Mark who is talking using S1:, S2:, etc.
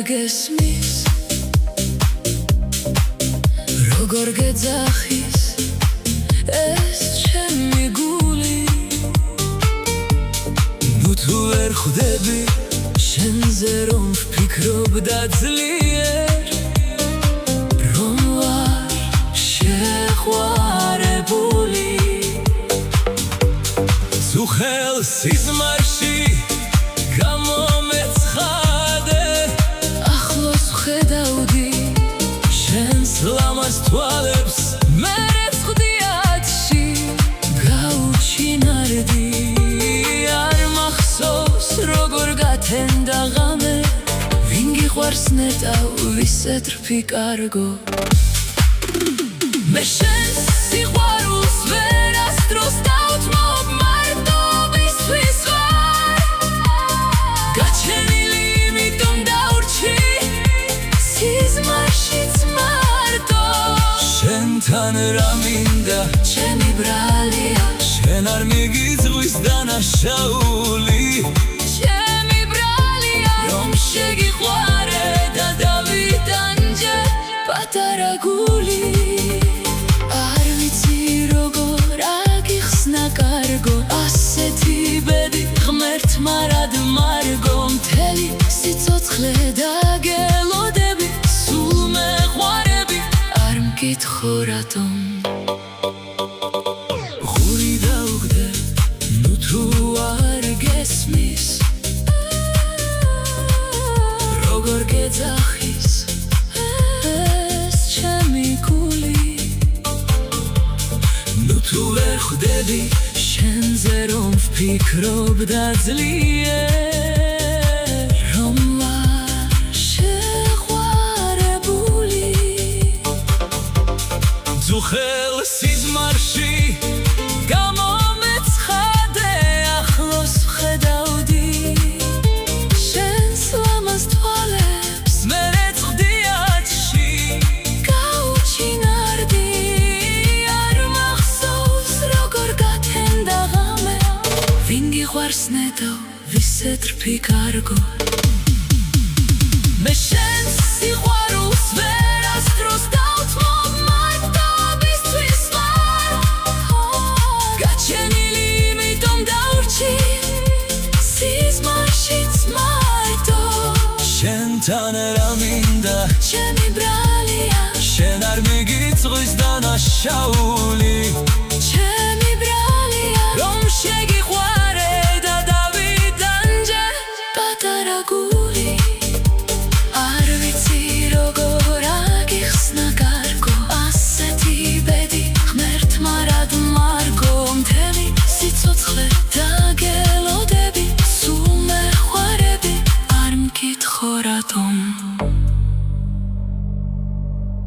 S1: გესმის როგორ გეძახის ეს ჩემი გული ნუ თუ ვერ ხვდები შენზე რომ ვფიქრობ და ძლიერ რომ ვარ შეყვარებული თუ ხელს სიზმარში გამომეცხადე ახლოს ვხედავდი შენს ლამაზ თვალებს მე ვხვდიათში გაუჩინარდი არ მახსოვს როგორ გათენდა ღამე ვინ გიყვარს ნეტავ ვისეთ რფიკარგო მე შენს სიყვარულს ვერასდროს დავთმობ მარტობისთვის ვარ გაჩენილი იმიტომ დავრჩი სიზმარშიც მარტო შენთან რა მინდა ჩემი ბრალია შენ არ მიგიწვის დანაშაული ჩემი ბრალია რომ შეგიყვარე და დავიტანჯე პატარა გული არ ვიცი როგორ აგიხსნა კარგო ასეთი ბედი ღმერთმა რად მარგო მთელი სიცოცხლე დაგელოდები სულ მეყვარები არ მკითხო რატომ ღური დავგდე ნუ თუ არ გესმის როგორ გეძახის ეს ჩემი გული ნუ თუ ვერ ხვდები შენზე რომ ვფიქრობ და ძლიერ რომ ვარ შეყვარებული თუ ხელს სიზმარში გამომეცხადე ახლოს ვხედავდი შენს ლამაზ თვალებს მე ვხვდიათში გაუჩინარდი არ მახსოვს როგორ გათენდა ღამე ვინ გიყვარს ნეტავ ვისეთ რფიკარგო მე შენს სიყვარულს ვერასდროს დავთმობ მარტობისთვის ვარ გაჩენილი იმიტომ დავრჩი სიზმარშიც მარტო შენთან რა მინდა ჩემი ბრალია შენ არ მიგიწვის დანაშაული ჩემი ბრალია რომ შეგიყვარე და დავიტანჯე პატარა გული არ ვიცი